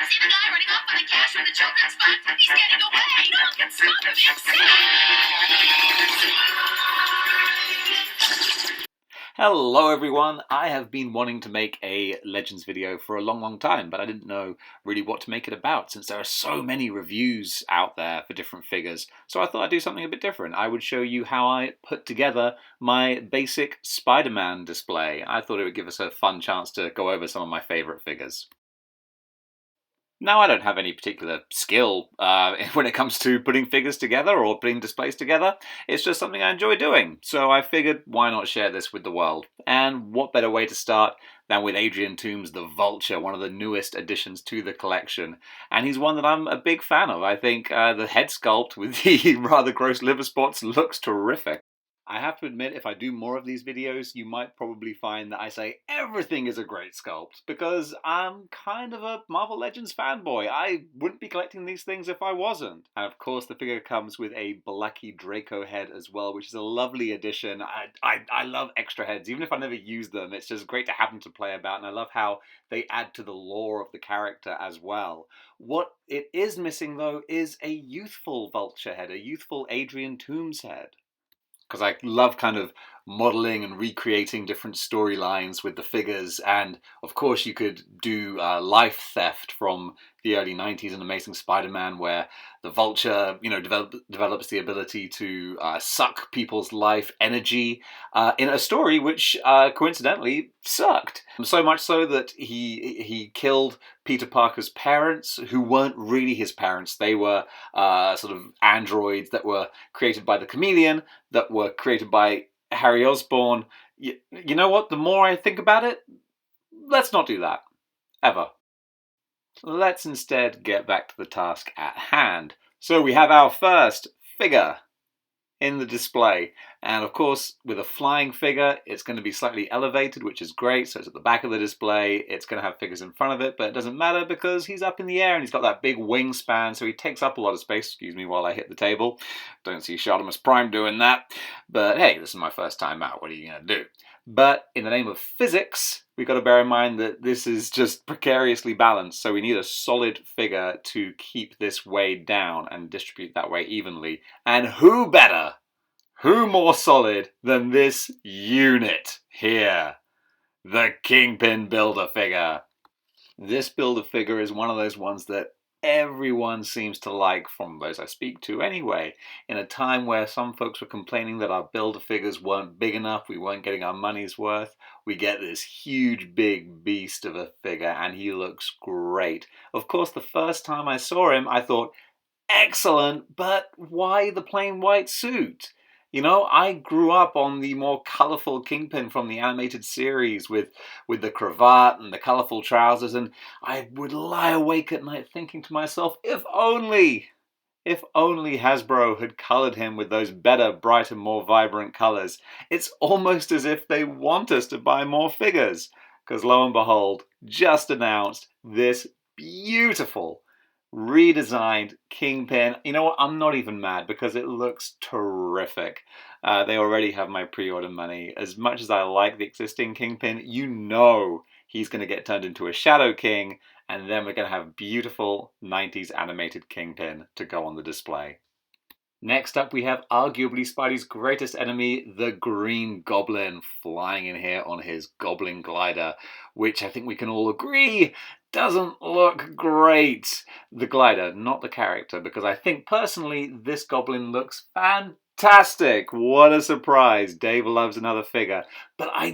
See the guy running off with the cash when the children's fund? He's getting away! No one can stop him! Hello everyone! I have been wanting to make a Legends video for a long time, but I didn't know really what to make it about since there are so many reviews out there for different figures. So I thought I'd do something a bit different. I would show you how I put together my basic Spider-Man display. I thought it would give us a fun chance to go over some of my favourite figures. Now, I don't have any particular skill when it comes to putting figures together or putting displays together. It's just something I enjoy doing. So I figured, why not share this with the world? And what better way to start than with Adrian Toombs' The Vulture, one of the newest additions to the collection. And he's one that I'm a big fan of. I think the head sculpt with the rather gross liver spots looks terrific. I have to admit, if I do more of these videos, you might probably find that I say everything is a great sculpt, because I'm kind of a Marvel Legends fanboy. I wouldn't be collecting these things if I wasn't. And of course, the figure comes with a Blackie Draco head as well, which is a lovely addition. I love extra heads, even if I never use them. It's just great to have them to play about, and I love how they add to the lore of the character as well. What it is missing, though, is a youthful Vulture head, a youthful Adrian Toombs head. Because I love kind of modeling and recreating different storylines with the figures, and of course you could do life theft from the early 90s in Amazing Spider-Man, where the Vulture, develops the ability to suck people's life energy in a story which coincidentally sucked. So much so that he killed Peter Parker's parents, who weren't really his parents. They were sort of androids that were created by the Chameleon, that were created by Harry Osborn. You know what? The more I think about it, let's not do that. Ever. Let's instead get back to the task at hand. So we have our first figure in the display, and of course with a flying figure it's going to be slightly elevated, which is great, so it's at the back of the display. It's going to have figures in front of it, but it doesn't matter because he's up in the air and he's got that big wingspan, so he takes up a lot of space. Excuse me while I hit the table. Don't see Shartimus Prime doing that, but hey, this is my first time out. What are you going to do? But in the name of physics, we've got to bear in mind that this is just precariously balanced, so we need a solid figure to keep this weight down and distribute that weight evenly. And who better, who more solid than this unit here? The Kingpin Build-A-Figure. This Build-A-Figure is one of those ones that everyone seems to like, from those I speak to anyway. In a time where some folks were complaining that our Build-A-Figures weren't big enough, we weren't getting our money's worth, we get this huge big beast of a figure, and he looks great. Of course, the first time I saw him I thought, excellent, but why the plain white suit? You know, I grew up on the more colourful Kingpin from the animated series with the cravat and the colourful trousers, and I would lie awake at night thinking to myself, if only Hasbro had coloured him with those better, brighter, more vibrant colours. It's almost as if they want us to buy more figures, because lo and behold, just announced this beautiful redesigned Kingpin. You know what? I'm not even mad because it looks terrific. They already have my pre-order money. As much as I like the existing Kingpin, you know he's going to get turned into a Shadow King, and then we're going to have beautiful 90s animated Kingpin to go on the display. Next up, we have arguably Spidey's greatest enemy, the Green Goblin, flying in here on his Goblin glider, which I think we can all agree doesn't look great. The glider, not the character, because I think personally this Goblin looks fantastic. What a surprise. Dave loves another figure. But I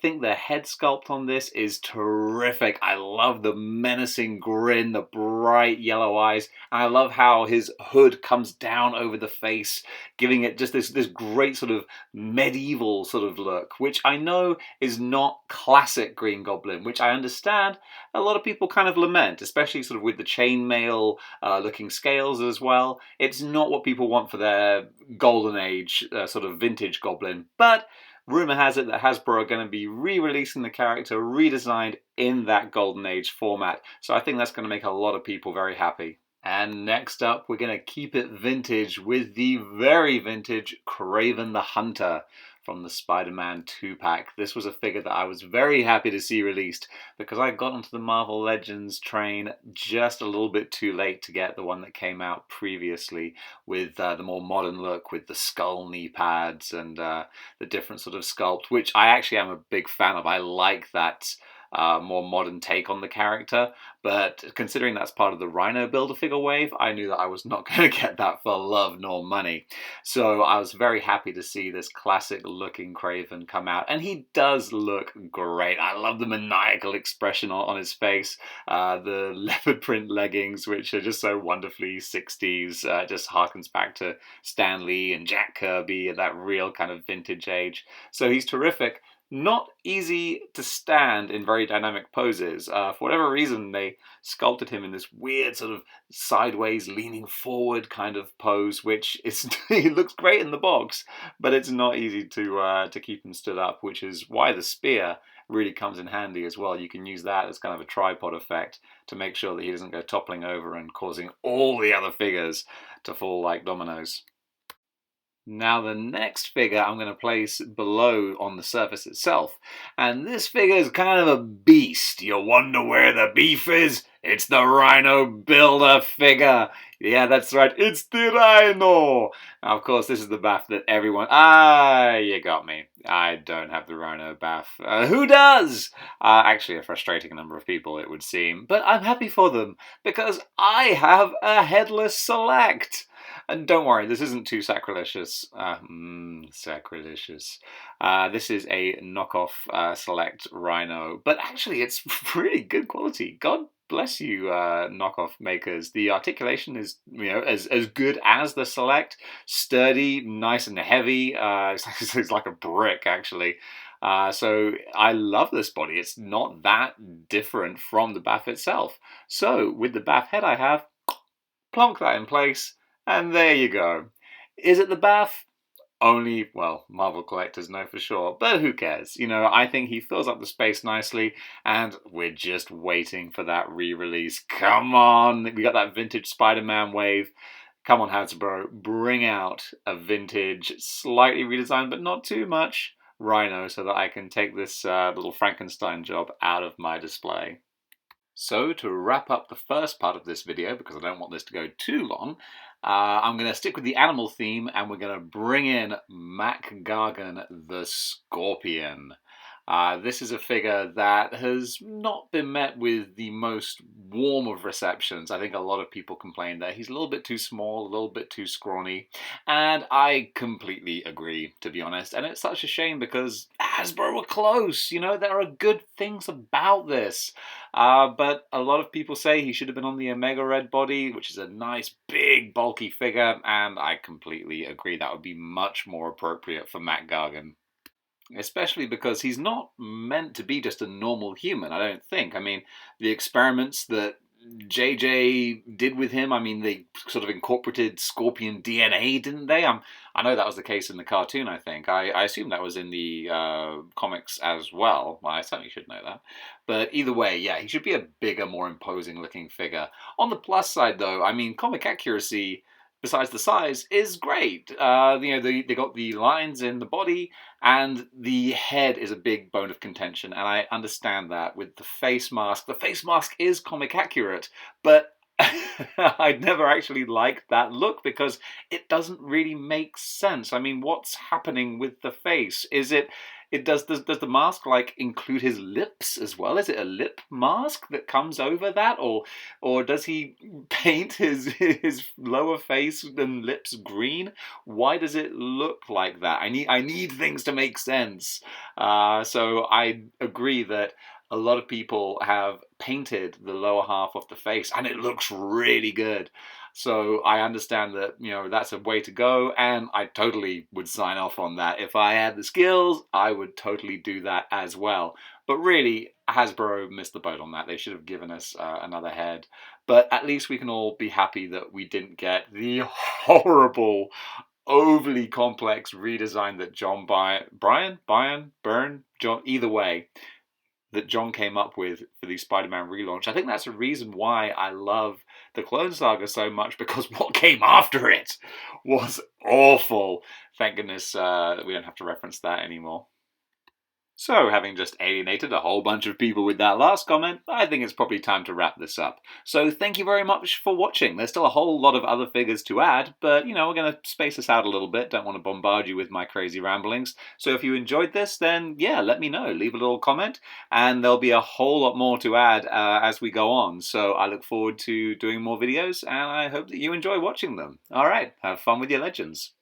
think the head sculpt on this is terrific. I love the menacing grin, the bright yellow eyes, and I love how his hood comes down over the face, giving it just this great sort of medieval sort of look, which I know is not classic Green Goblin, which I understand a lot of people kind of lament, especially sort of with the chainmail looking scales as well. It's not what people want for their golden age sort of vintage Goblin, but rumour has it that Hasbro are going to be re-releasing the character redesigned in that golden age format, so I think that's going to make a lot of people very happy. And next up, we're going to keep it vintage with the very vintage Kraven the Hunter. from the Spider-Man 2-pack. This was a figure that I was very happy to see released because I got onto the Marvel Legends train just a little bit too late to get the one that came out previously with the more modern look with the skull knee pads and the different sort of sculpt, which I actually am a big fan of. I like that more modern take on the character, but considering that's part of the Rhino Build-A-Figure wave, I knew that I was not going to get that for love nor money. So I was very happy to see this classic-looking Kraven come out, and he does look great. I love the maniacal expression on his face, the leopard print leggings, which are just so wonderfully 60s, just harkens back to Stan Lee and Jack Kirby at that real kind of vintage age. So he's terrific. Not easy to stand in very dynamic poses. For whatever reason, they sculpted him in this weird sort of sideways, leaning forward kind of pose, which is he looks great in the box, but it's not easy to keep him stood up, which is why the spear really comes in handy as well. You can use that as kind of a tripod effect to make sure that he doesn't go toppling over and causing all the other figures to fall like dominoes. Now the next figure I'm going to place below on the surface itself. And this figure is kind of a beast. You wonder where the beef is? It's the Rhino Build-A-Figure. Yeah, that's right. It's the Rhino. Now, of course, this is the bath that everyone... you got me. I don't have the Rhino bath. Who does? Actually, a frustrating number of people, it would seem. But I'm happy for them, because I have a headless Select. And don't worry, this isn't too sacrilegious. Sacrilegious. This is a knockoff Select Rhino, but actually it's really good quality. God bless you, knockoff makers. The articulation is, as good as the Select. Sturdy, nice and heavy. It's like a brick, actually. So I love this body. It's not that different from the bath itself. So with the bath head I have, plonk that in place. And there you go. Is it the bath? Only, well, Marvel collectors know for sure, but who cares? I think he fills up the space nicely, and we're just waiting for that re-release. Come on! We got that vintage Spider-Man wave. Come on, Hasbro, bring out a vintage, slightly redesigned, but not too much, Rhino so that I can take this little Frankenstein job out of my display. So to wrap up the first part of this video, because I don't want this to go too long, I'm going to stick with the animal theme and we're going to bring in Mac Gargan the Scorpion. This is a figure that has not been met with the most warm of receptions. I think a lot of people complain that he's a little bit too small, a little bit too scrawny, and I completely agree, to be honest. And it's such a shame because Hasbro were close. There are good things about this. But a lot of people say he should have been on the Omega Red body, which is a nice, big, bulky figure, and I completely agree. That would be much more appropriate for Mac Gargan. Especially because he's not meant to be just a normal human, I don't think. I mean, the experiments that JJ did with him, they sort of incorporated scorpion DNA, didn't they? I know that was the case in the cartoon, I think. I assume that was in the comics as well. Well, I certainly should know that. But either way, yeah, he should be a bigger, more imposing looking figure. On the plus side, though, comic accuracy, besides the size, is great. They got the lines in the body, and the head is a big bone of contention, and I understand that with the face mask. The face mask is comic accurate, but I'd never actually liked that look because it doesn't really make sense. What's happening with the face? Does the mask include his lips as well? Is it a lip mask that comes over that, or does he paint his lower face and lips green? Why does it look like that? I need things to make sense. So I agree that a lot of people have painted the lower half of the face and it looks really good. So I understand that, that's a way to go, and I totally would sign off on that. If I had the skills, I would totally do that as well. But really, Hasbro missed the boat on that. They should have given us another head. But at least we can all be happy that we didn't get the horrible, overly complex redesign that John either way, that John came up with for the Spider-Man relaunch. I think that's a reason why I love the Clone Saga so much, because what came after it was awful. Thank goodness we don't have to reference that anymore. So, having just alienated a whole bunch of people with that last comment, I think it's probably time to wrap this up. So, thank you very much for watching. There's still a whole lot of other figures to add, but we're going to space this out a little bit. Don't want to bombard you with my crazy ramblings. So, if you enjoyed this, then yeah, let me know. Leave a little comment, and there'll be a whole lot more to add as we go on. So, I look forward to doing more videos, and I hope that you enjoy watching them. All right, have fun with your legends.